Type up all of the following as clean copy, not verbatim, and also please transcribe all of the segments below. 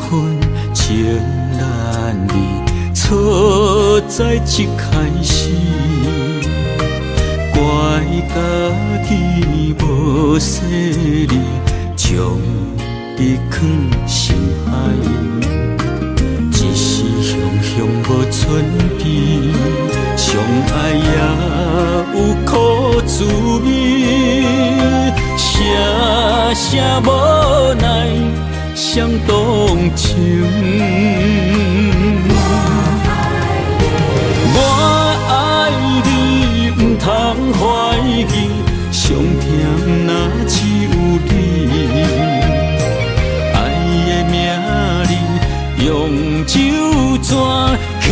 分情难离，错在一开始，怪家己无细腻，将你放心海，一时雄雄无存边，相爱也有苦滋味，声声无奈伤动情。我爱你，不通怀疑，上甜若只有你。爱的名字用酒泉刻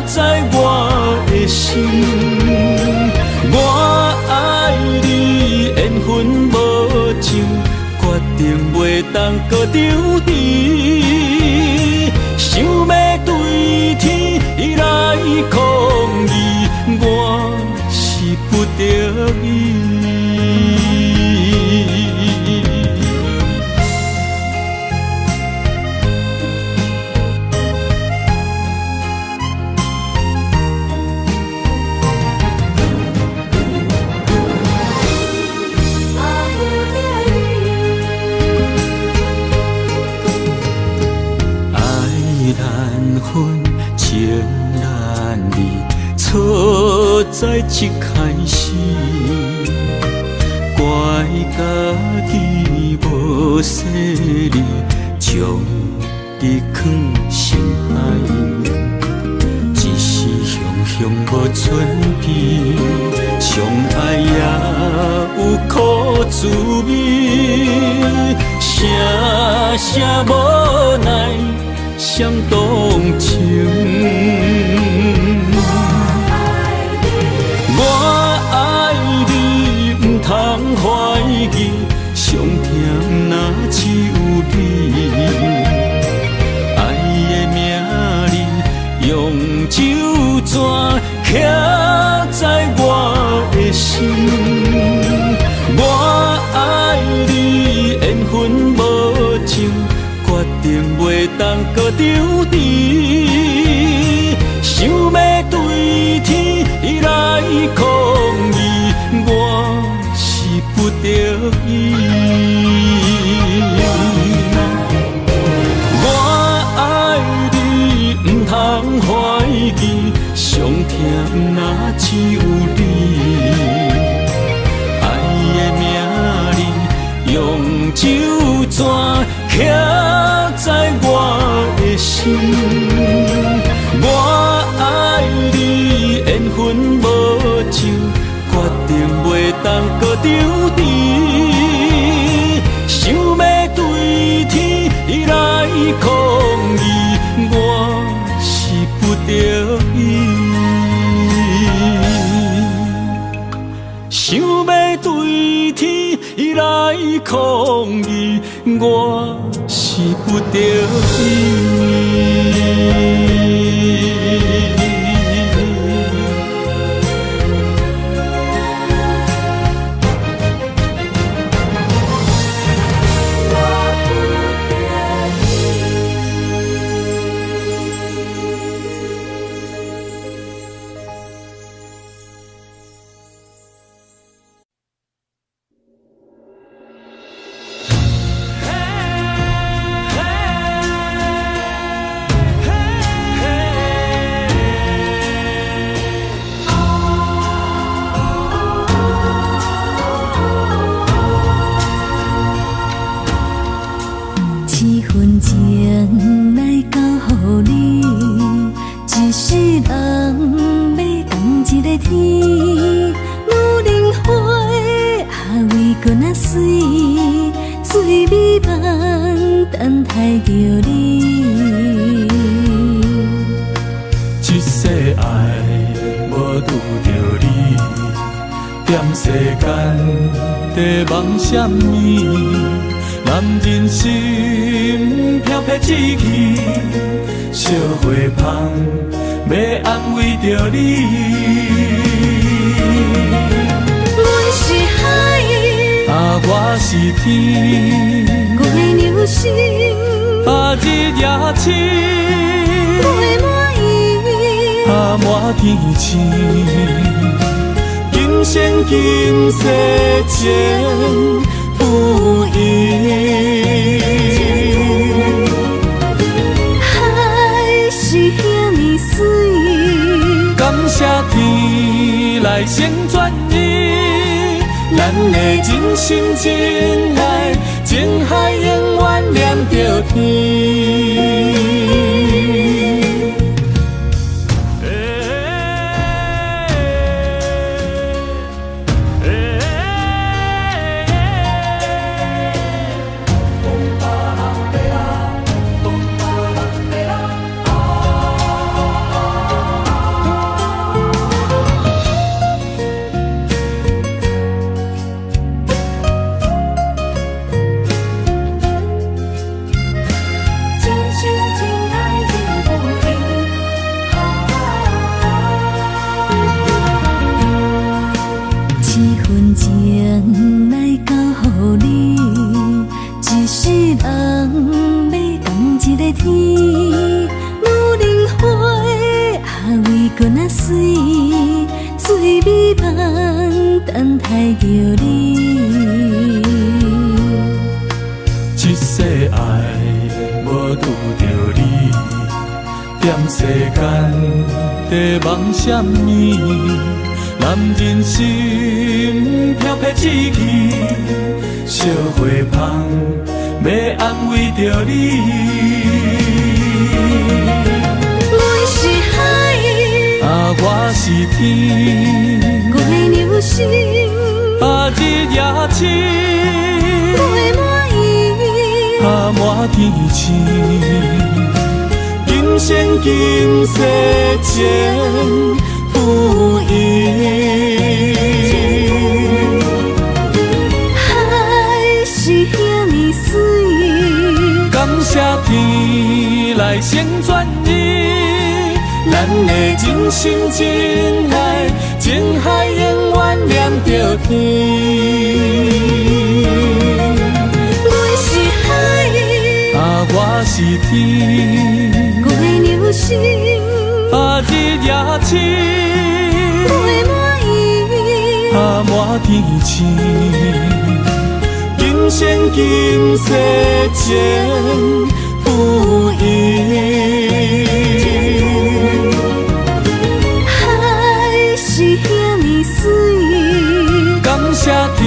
在我的心。我爱你，缘分无情，决定袂当搁丢你。想要对天来抗议，我是不得已。分情难离，错在一开始，怪家己无细腻，将你放心海，一时雄雄无存边，相爱也有苦滋味，声声无奈伤动情。我爱你，不通怀疑，上甜若只有你。爱的名字用酒泉刻在我的心。我爱你，缘分无情，决定袂当搁丢你。想要对天来抗议，我是不得已。我爱你，不通怀疑，上甜若只有你。爱的名字用酒泉刻在我的心。我爱你，缘分无情，决定袂当搁丢你。想要对天来抗议，我是不得已。想要对天来抗议，我是不得已。什么？男人心飘撇志气，小花香要安慰着你。阮是海，我是天，我的牛心。日夜深，袂满意，满天星，今生今世情不移。海是遐尼水，感谢天来成全伊，咱的真心真爱，情海永远念着天。一世爱无拄着你，踮世间在梦闪暝，男人心飘撇志气，小花香要安慰着你。阮是海，我是天，我的流星，日夜深，袂满意，满天星，今生今世情不移。海是遐尼水，感谢天来成全伊，咱的真心真爱，情海永远念着天。我是天，我的流星，日夜深，袂满意，满天星，今生今世情不移。海是遐尼水，感谢天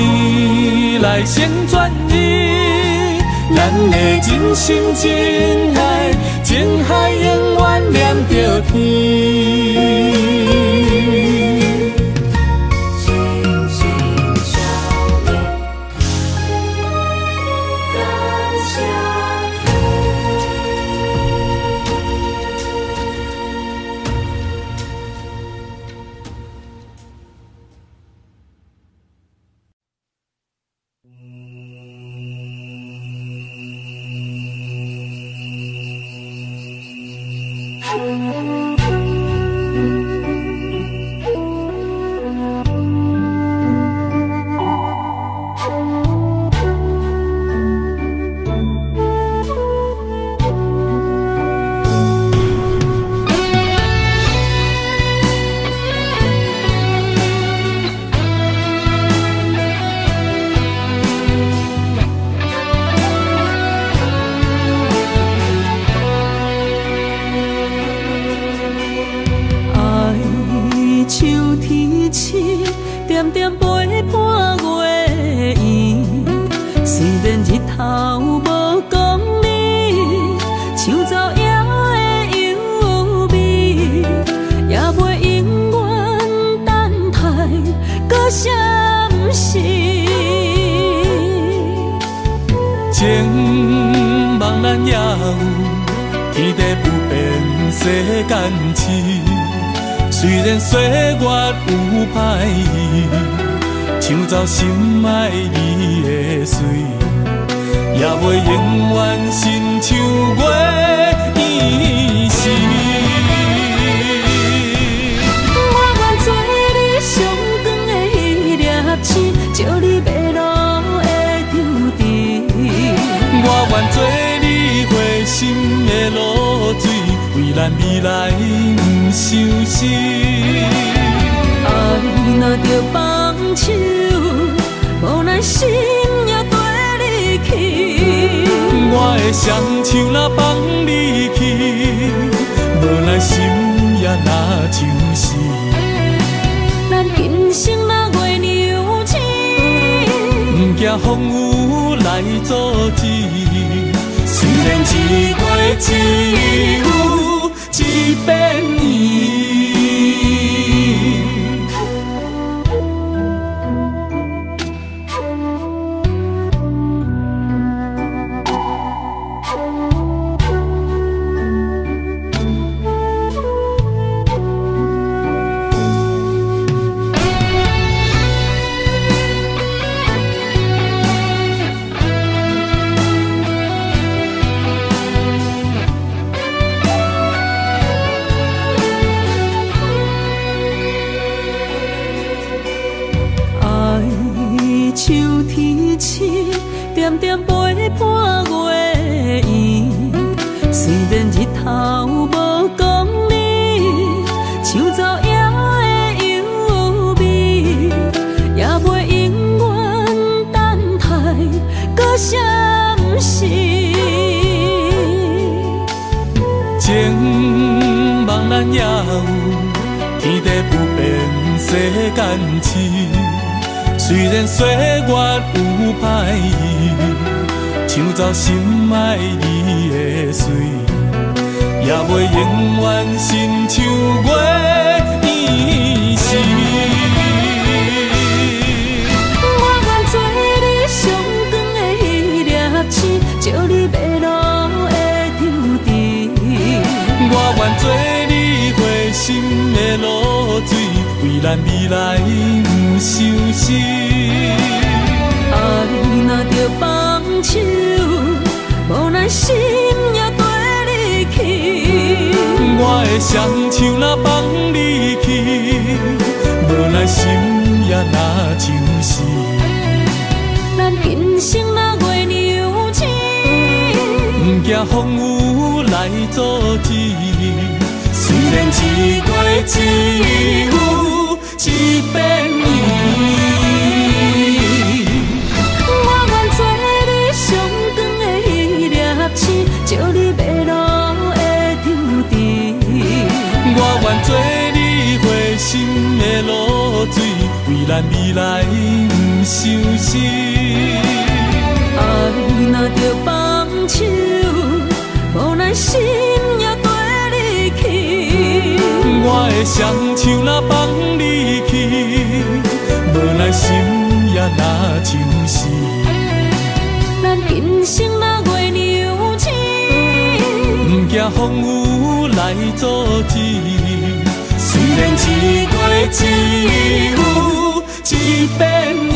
来成全伊，咱的真心真爱，情海永远念着天。真心相依，感谢情茫然也有天地不变世间事，虽然岁月有歹意，抢走心爱伊的水，也袂永远亲像月伊是。我愿做你上长的迄粒星，照你迷路的注定。我愿做你回心咱未来不相信。爱若着放手，无奈心也跟你去。我的双手若放你去，无奈心也若像死。咱今生若月娘星，不惊风雨来阻止。虽然一月只有一遍圆。点点陪伴月圆，虽然日头无讲你，像走夜的幽味，也袂永远等待搁闪逝。情茫然也有，天地不变，世间痴。虽然岁月有歹意，抢走心爱你的水，也袂永远亲像月圆时。我愿做你上长的迄粒星，照你迷路的丢滴。我愿做你回心的露水，为咱未来不相信。爱若着放手，无奈心也跟你去。我的双手若放你去，无奈心也若像死。咱今生若月娘星，不惊风雨来阻止。虽然一月只有一遍圆。照你迷路的丢滴，我愿做你回心的露水，为咱未来不相信。爱若着放手，无奈心也跟你去。我的双手若放你去，无奈心也若像死。咱今生若月娘星，不惊风雨来阻止。虽然一月只有一遍圆。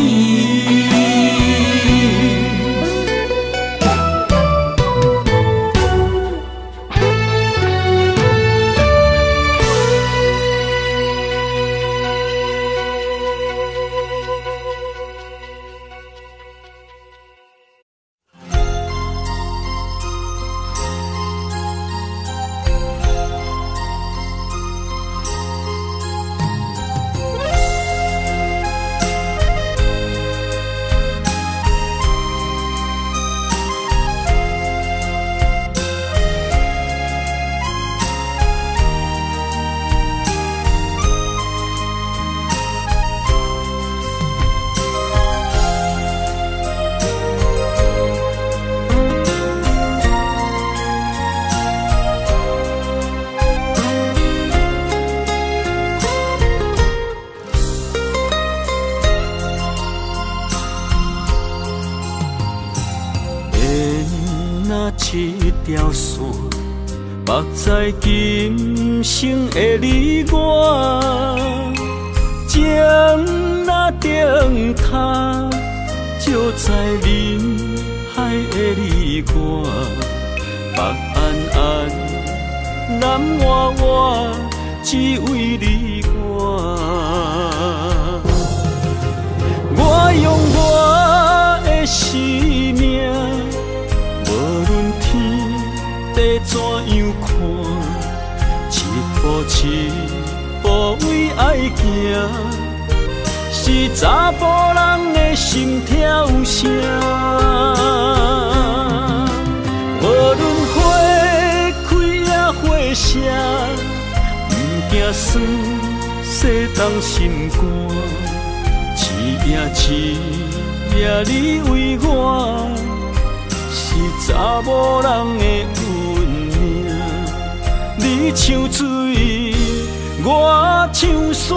一条线，目在今生的你我，情若灯塔，照在人海的你我，北暗暗，南弯弯，只为你我。我用我的生命。无论天地怎样看，步一步为爱行，是查甫人的心跳声。无论花开也花谢，不惊酸洗冻心肝。一夜你为我，是查某人的运命。你像水，我像山。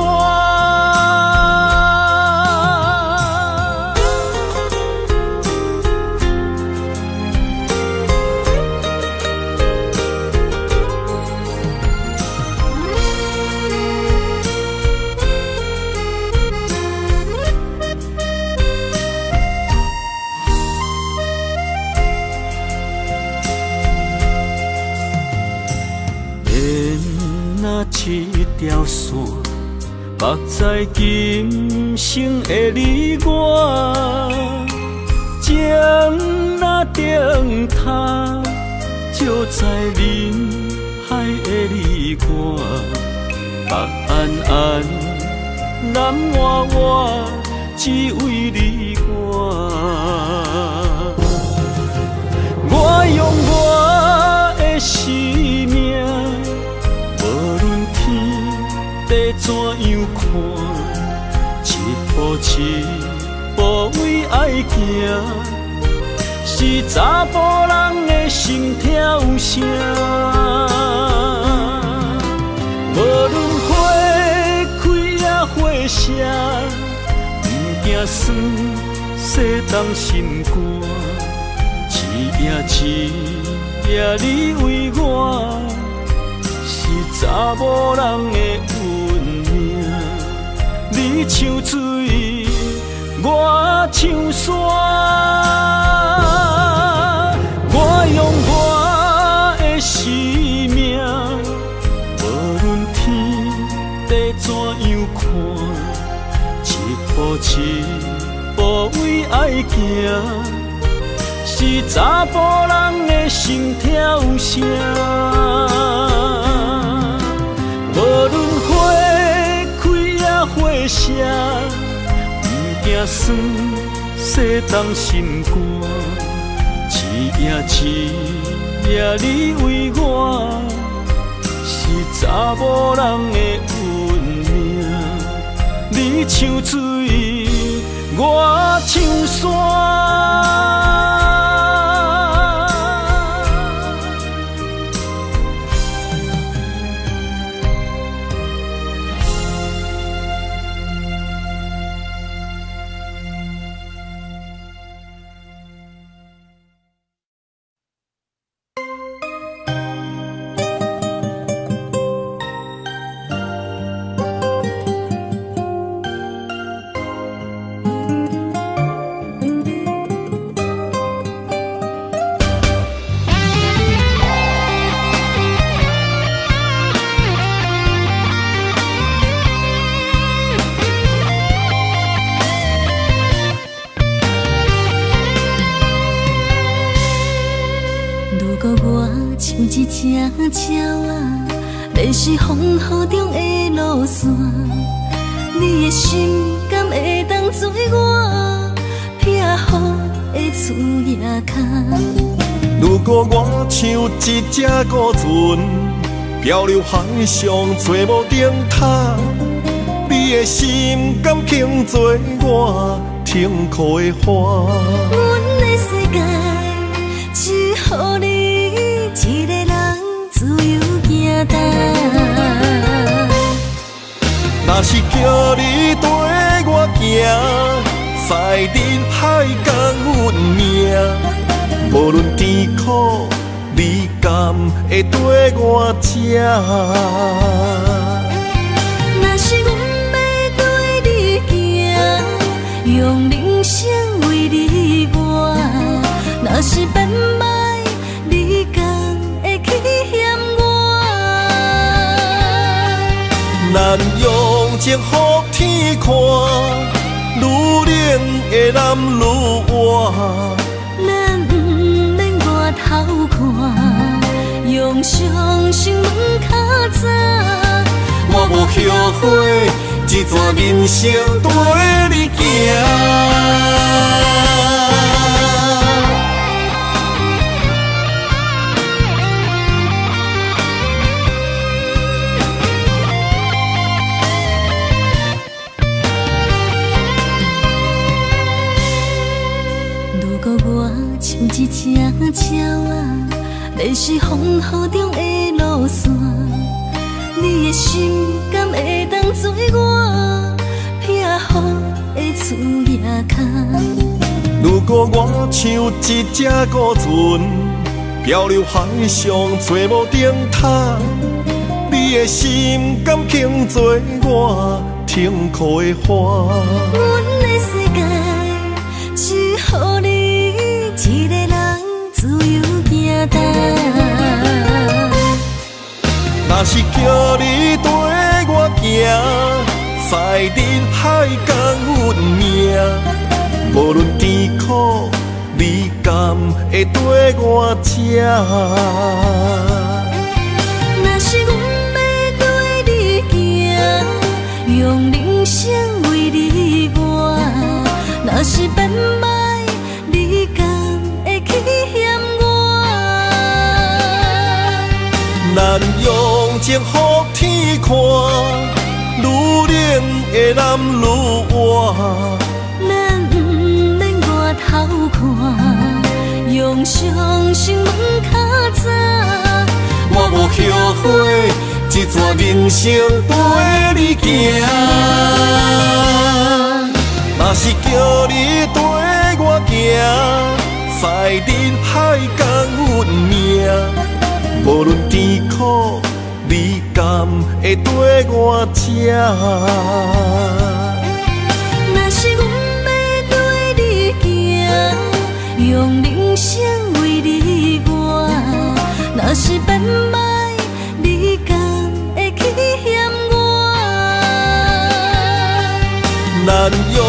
一条线，目在今生的你我，情若灯塔，照在人海的你我，北暗暗，南弯弯，只为你我。我用我的生命。地怎样看？一步一步为爱行，是查甫人的心跳声。无论花开也花谢，不惊酸洗冻心肝。一夜你为我。是查某人的运命，你像水，我像山。我用我的生命，无论天地怎样看，一步一步为爱行，是查甫人的心跳声。无论花开也花谢，不惊酸洗冻心肝。一夜你为我，是查某人的运命。你像水，我像山。一只鸟啊，迷失风雨中的路线，你的心敢会当做我避雨的厝野脚？如果我像一只孤船，漂流海上做无顶塔，你的心敢肯做我停靠的花？阮的世界只予你一个人自由行踏。若是叫你跟我行，在人海共运命，无论甜苦，你敢会跟我吃？若是阮要跟你行，用人生为你活，若是变歹，你敢会去嫌我？咱用情予天看，愈冷的男愈活。咱不免外头看，用伤心问较早。我无后悔，一段人生跟你行。如果我像一只鸟仔，迷失风雨中的路线，你的心敢会当做我避雨的厝夜空？如果我像一只孤船，漂流海上找无顶塔，你的心敢肯做我痛苦的花？阮的世界只予你一个人自由行动。若是叫你跟我行，在人海共阮命，无论甜苦，你敢会跟我吃？若是阮要对你行，用人生为你活，若是变歹，你敢会去嫌我？咱用情予天看，愈冷的男愈活。咱不免外头看，用伤心问较早。我无后悔，一段人生跟你行。若是叫你跟我行，在人海共阮命，无论甜苦，你敢会跟我吃？若是阮要对你行，用人生为你活，若是变歹，你敢会去嫌我？咱用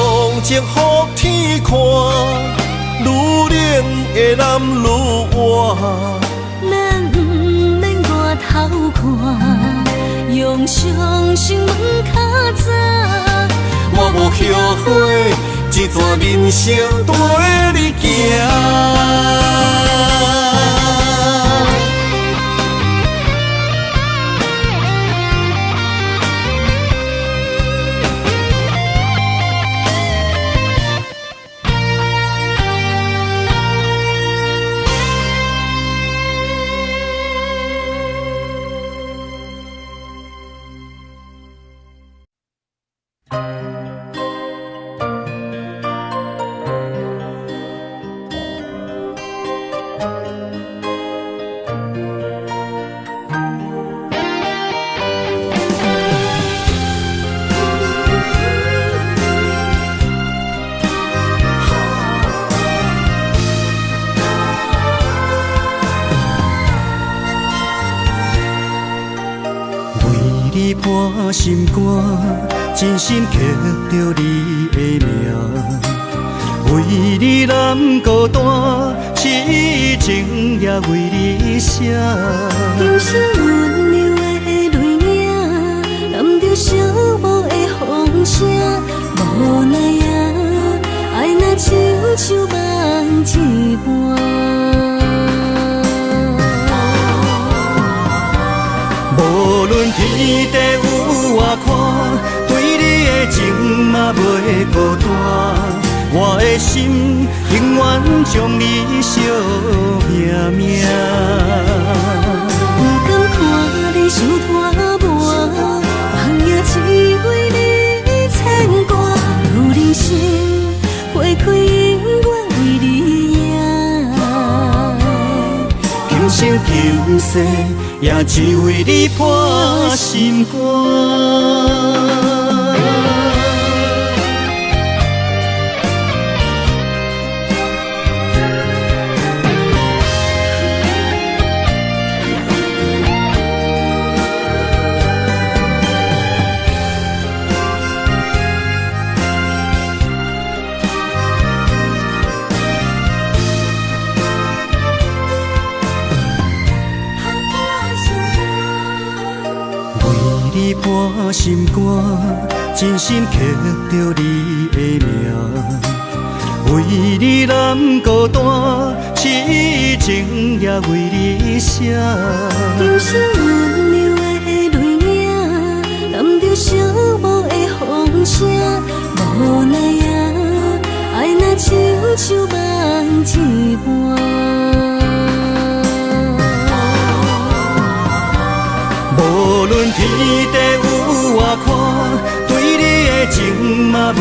情予天看，愈冷的男愈活。咱不免外头看，用伤心问较早。我无后悔，一段人生跟你行。伴心肝，真心刻着你的名，为你难孤单，痴情也为你写。人生温柔的泪影，染着寂寞的风声，无奈啊，爱若亲像梦一半。无论天地有外宽，对你的情嘛袂孤单。我的心永远将你惜命命。不甘看你受拖磨，梦也只为你牵挂。有人生花开永远为你赢，今生今世也只为你破心肝。你破心肝，真心刻着你的名。为你难孤单，痴情也为你写。今生温柔的泪影，染着寂寞的风声，无奈啊，爱若亲像梦一半。无论天地有外宽，对你的情嘛袂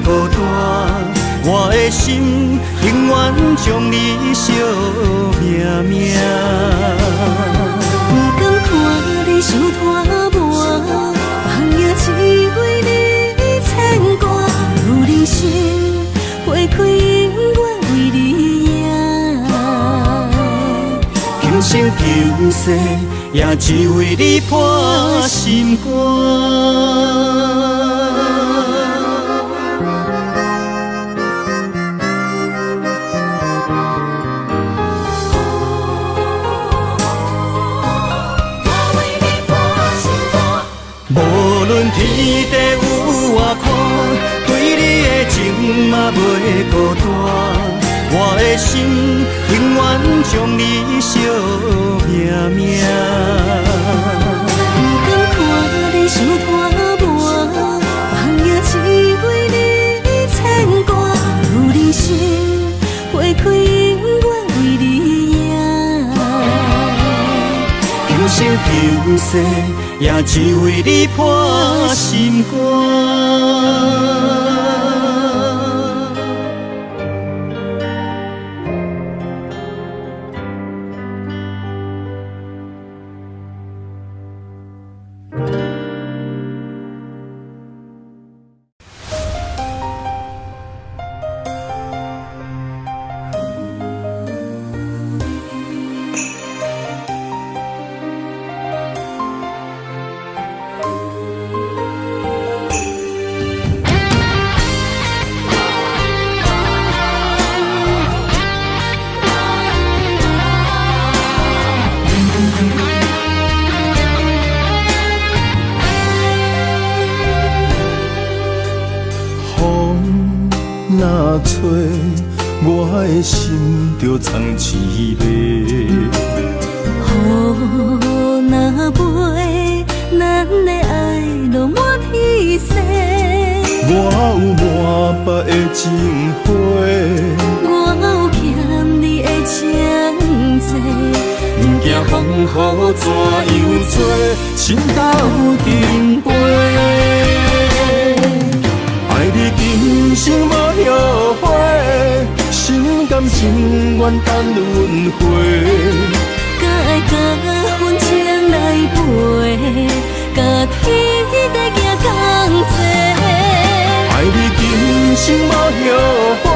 孤单。我的心永远将你惜命命。不甘看你受拖磨，红颜只为你牵挂。有人生花开永远为你赢，今生今世也只为你破心肝。无论天地有外宽，对你的情嘛袂孤单。我的心永远将你惜命命。不甘看你受拖磨，红颜只为你牵挂。有人生花开永远为你赢，今生今世也只为你破心肝。若吹，我的心就藏一袂。雨若飞，咱的爱落满天星。我有满腹的情花，我有欠你的情债，不惊风雨怎样做，心斗阵飞。爱你今生无后悔，心甘情愿等轮回。甲爱甲阮情来陪，甲天地行同齐。爱你今生无后悔，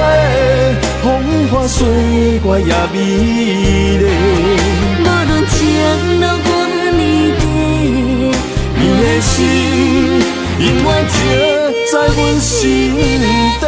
风花雪月也美丽。无论前路偌呢短，你的心永远刻在阮心底。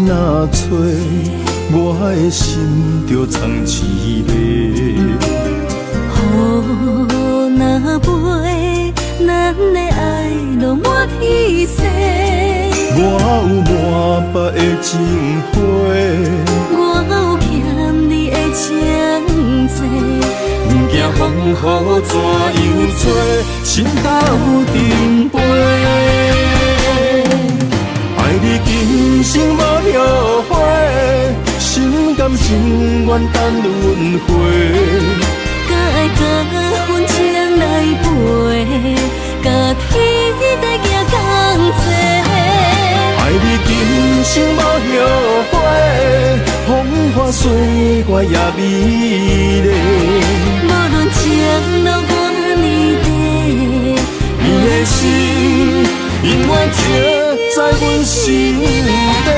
若吹，我的心就藏一袂。雨若飞，咱的爱落满天星。我有满腹的情花，我有欠你的情债，不惊风雨怎样做，心斗阵飞。爱你今生无后悔，心甘情愿等轮回。甲爱甲阮情来陪，甲天地行同齐。爱你今生无后悔，风花雪月也美丽。无论情留我年底，你的心永远停在阮心底。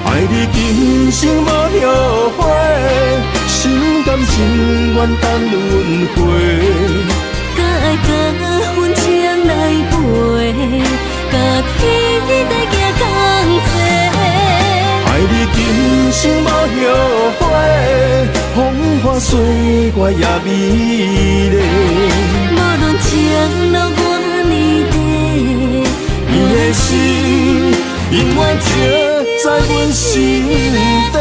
爱你今生无后悔，心甘情愿等轮回。甲爱甲阮情来陪，甲天地来行同齐。爱你今生无后悔，风花雪月也美丽。无论情留我年底，你的心永远停在阮心底。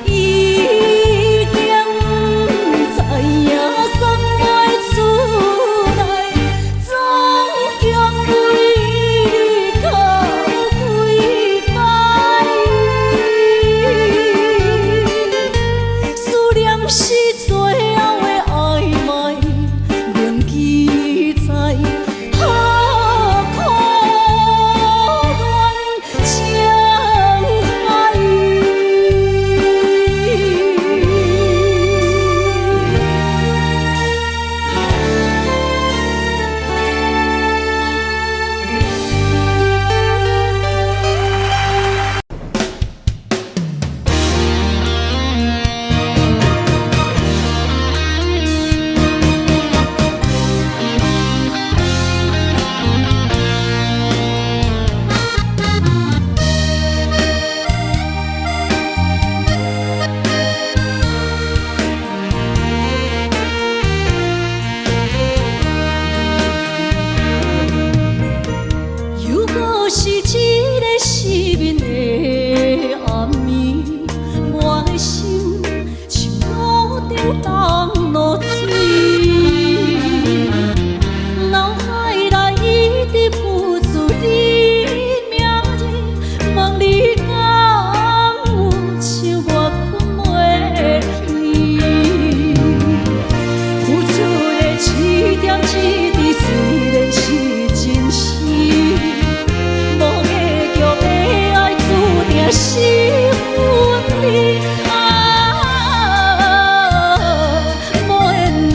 已经喜欢你啊，无缘的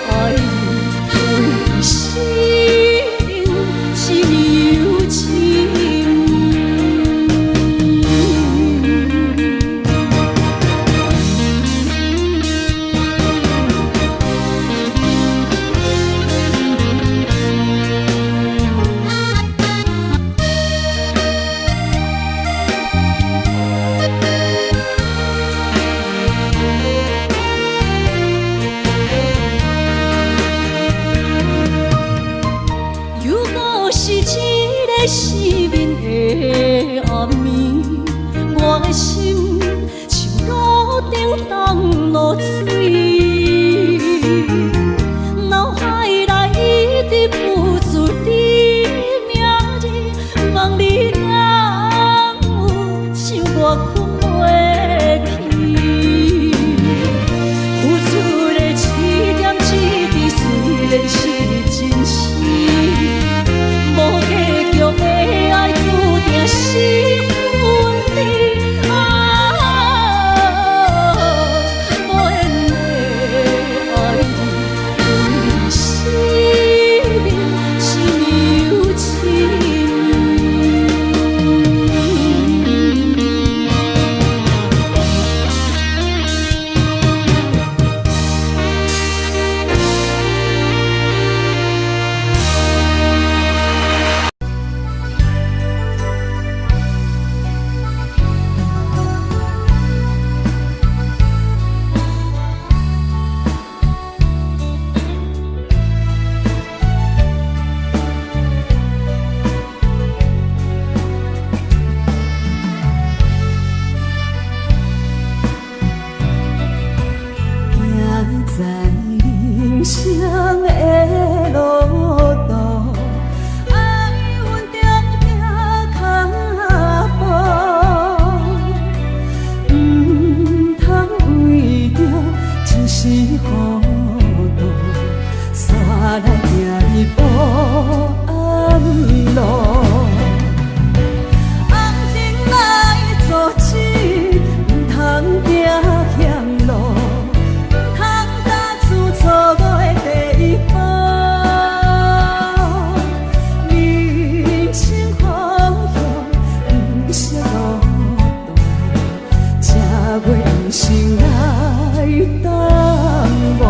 爱你，为心是有情。是一个失眠的暗暝，我的心像路顶冻落水，脑海内一直浮出你名字，望你敢有想我困袂去，付出的一点一滴，虽然是真实。无结局的爱，注定喜欢你啊！无缘的爱你，为生命是有情。在人生的路途，爱阮定定脚步，唔通为着一时糊涂，煞来行入黑暗路。红灯来阻止，唔通行险路。错误的第一步，人生方向不识路途，才袂用心来耽误。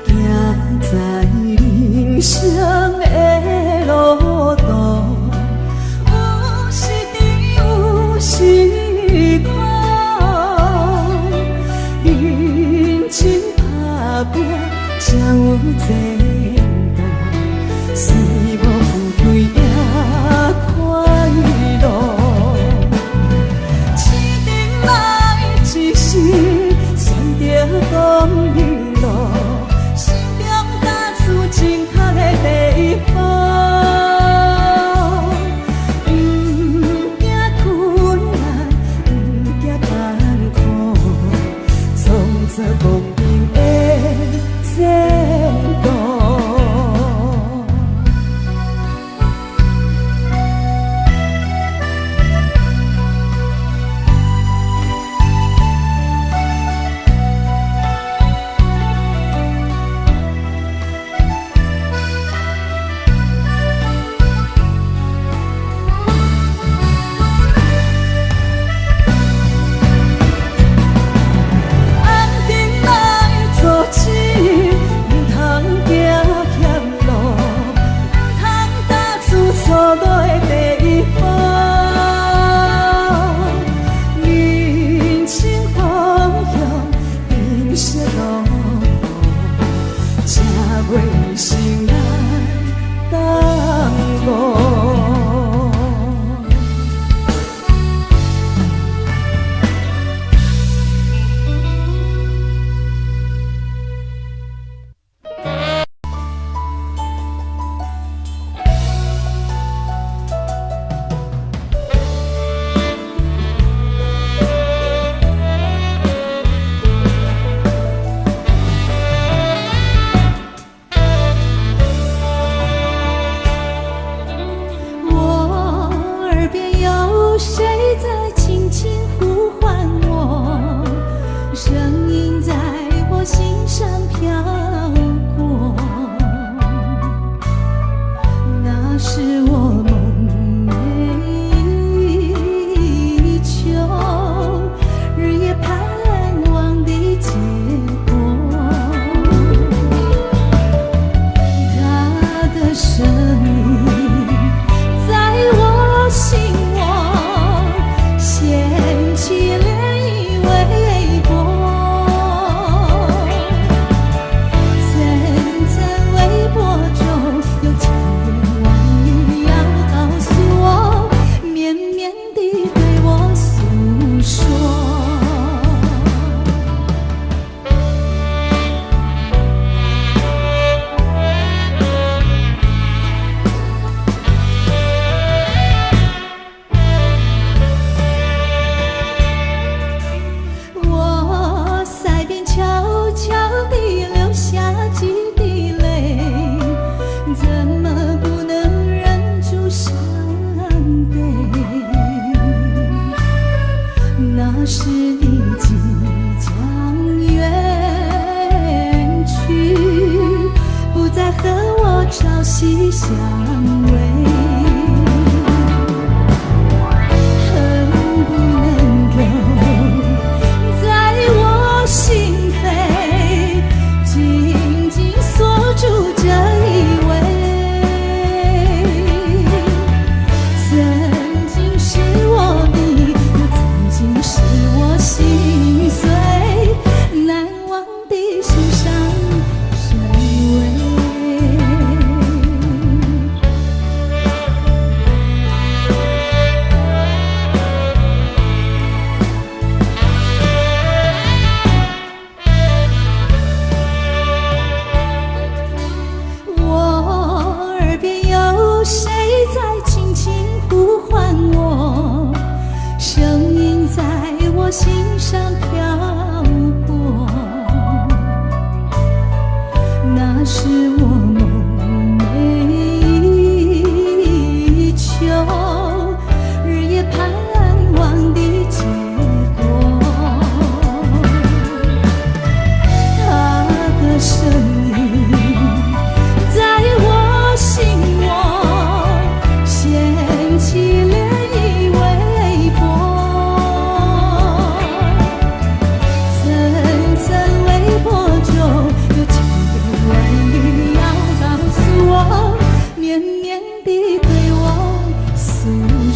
行在人生的路途，有时甜有时苦，认真打拼才有前途，虽无富贵也快乐。一定来一时，选择公平路。正确的第一步，唔惊困难，唔惊艰苦，创造公平的前途。起涟漪微波，层层微波中有千言万语要告诉我，绵绵地对我诉说。是你即将远去，不再和我朝夕相偎，恨不能够在我心扉紧紧锁住这一位，曾经是我的，又曾经是我心碎，难忘的心上谁为？我耳边有谁在轻轻呼唤我，声音在我心上飘过，那是我梦寐以求，日夜盼望的结果。他的声音在我心窝掀起涟漪微波，层层微波中有千言万语要告诉我，绵绵地对我诉说。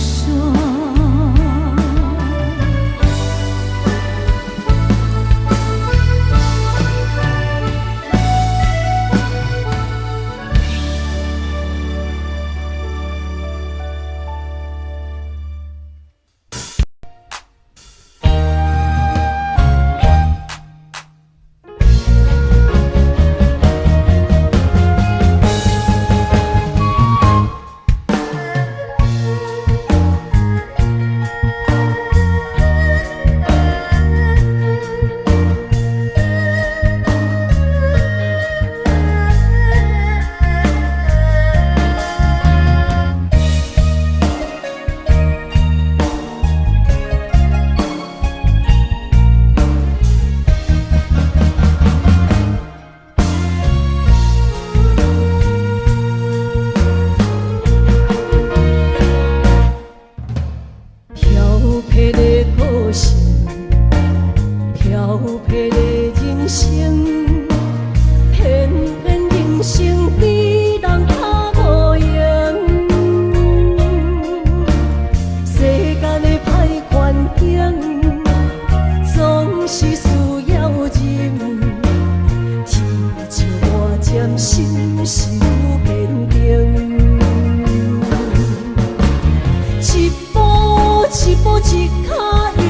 一步一脚印，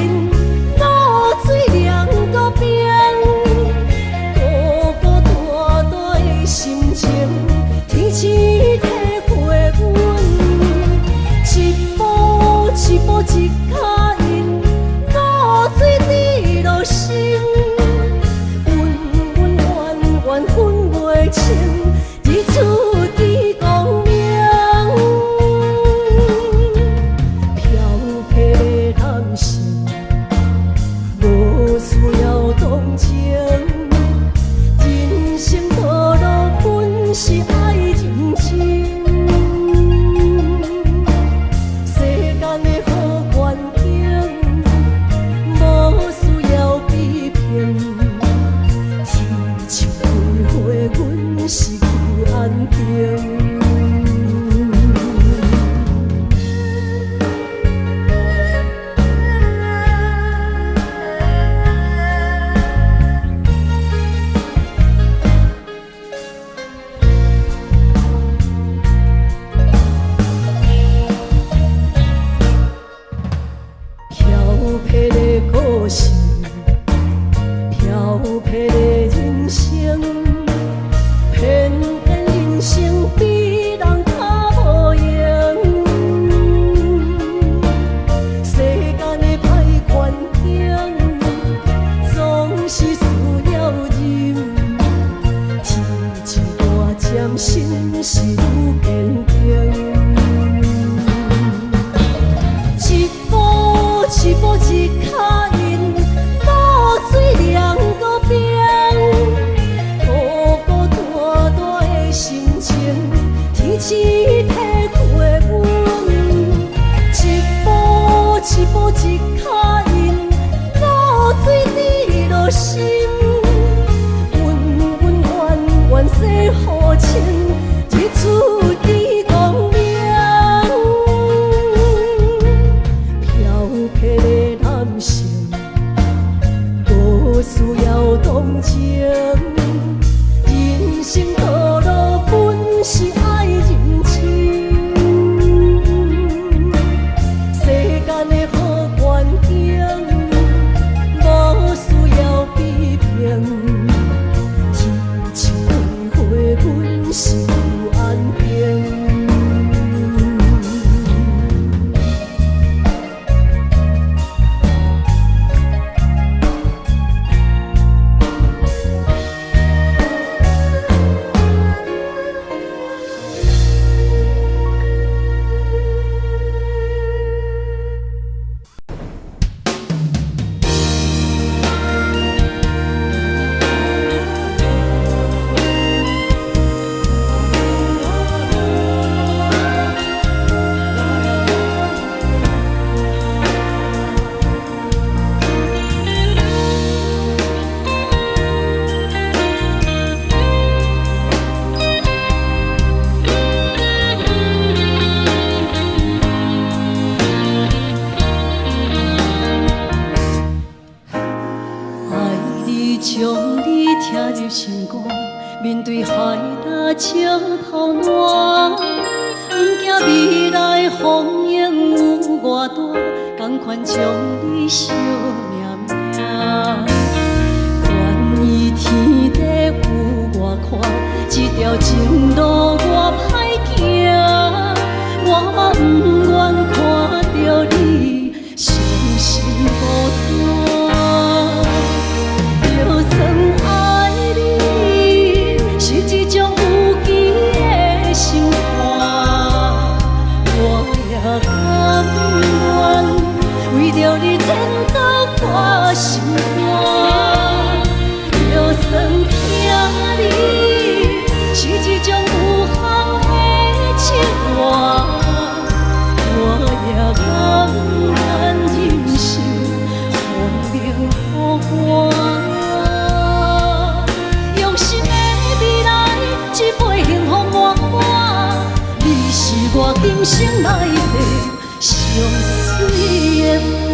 露水两个边。的故事，飘泊的人生，偏偏人生比人较无用。世间的歹环境，总是需要忍。天一大渐，心是愈坚定。一步一脚印，到水凉搁冰，孤孤单单的心情，天赐体会阮。一步一脚印，到水滴落心，温温暖暖洗好清，一出地光明。男性无需要同情，人生道路本是爱认清。世间的好环境，无需要批评。天赐体会，阮是有安定。将你听入心肝，面对海大笑头烂，不惊未来风影有偌大，同款将你惜命命。愿意天地有我看，这条情路我歹行，我嘛不愿看到你伤心孤单。就算爱你是一种有机的心肝，我也甘愿为着你前途挂心肝。就算疼你是一种有限的情话，我也甘愿忍受风凉雨寒。一杯幸福满满，你是我今生来世上水的伴。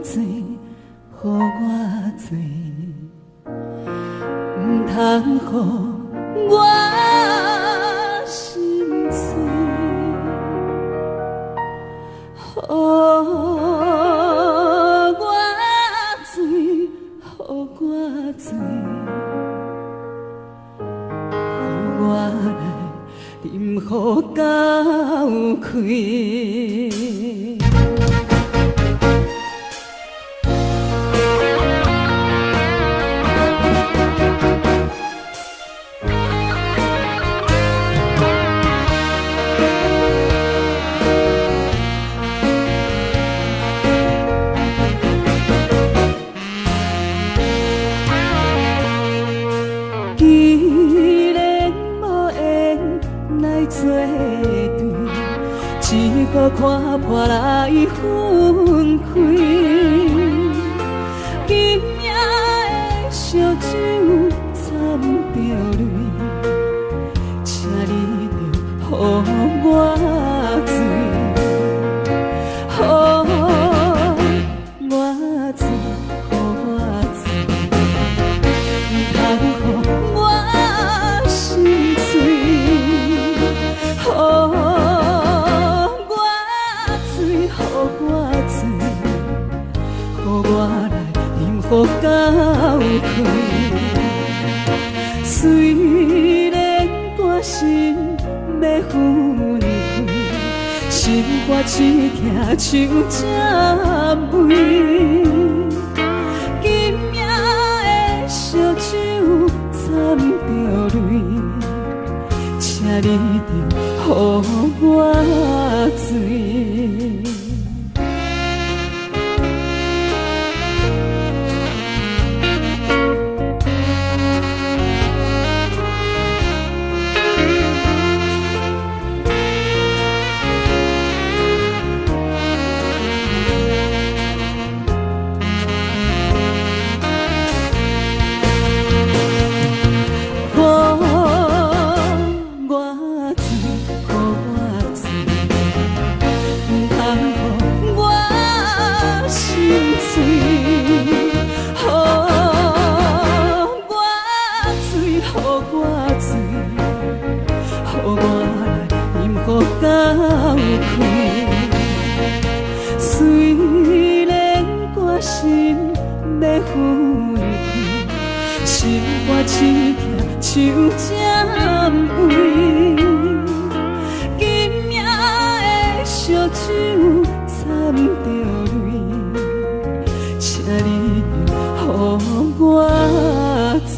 做，予我做，唔通予我心碎。予我醉，予我醉，予我来饮予狗开。既然无缘来作对，只顾看破来分开。今夜的烧酒掺着泪，请你着予我醉，予我醉，予我醉。我心碎，予我醉，予我醉，予我来饮予狗开。虽然肝心要分开，心肝只惊手针尾。今夜的烧酒掺着泪，请你着予我醉。虽然肝心要分开，心肝只惊手针尾。今夜的烧酒掺着泪，请你着予我醉。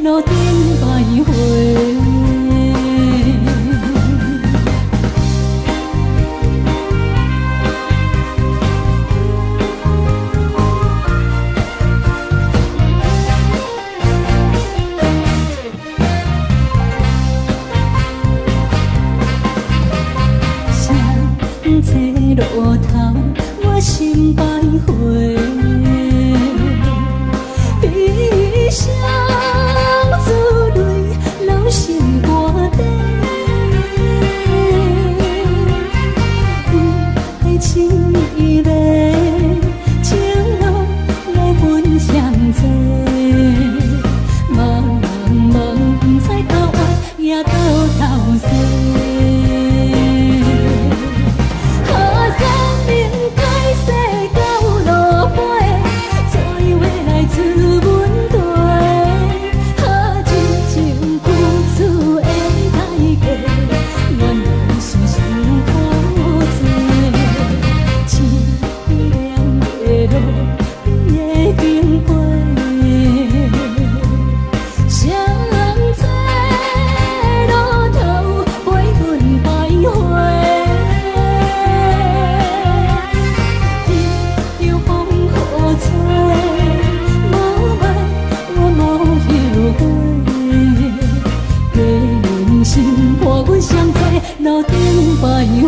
路顶徘徊。这路头，我心徘徊，悲伤珠泪流心肝底，爱情伊个情路来分相济，茫茫不知到爱也到头西。路顶徘徊。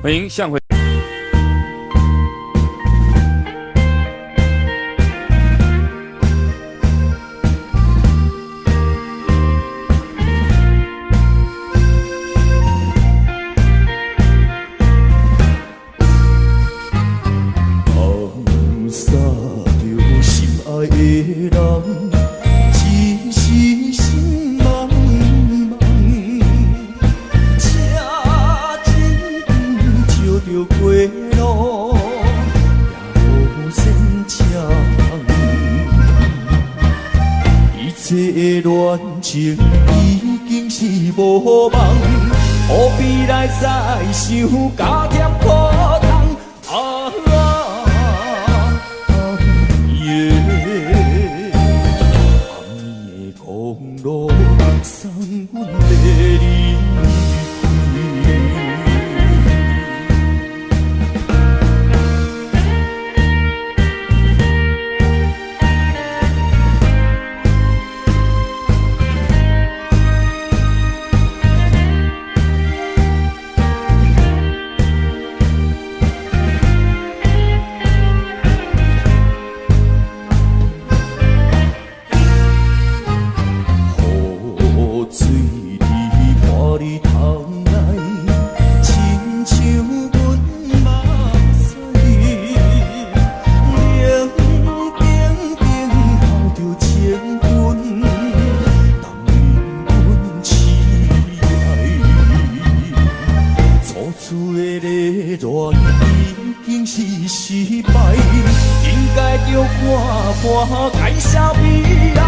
欢迎向回。放洒着心爱的人，只是心茫茫。着过路也无善枪，一切的恋情已经是无望，何必来再想加添苦痛？夜暗暝的公路送阮离离。失败，应该着看破，感受悲哀。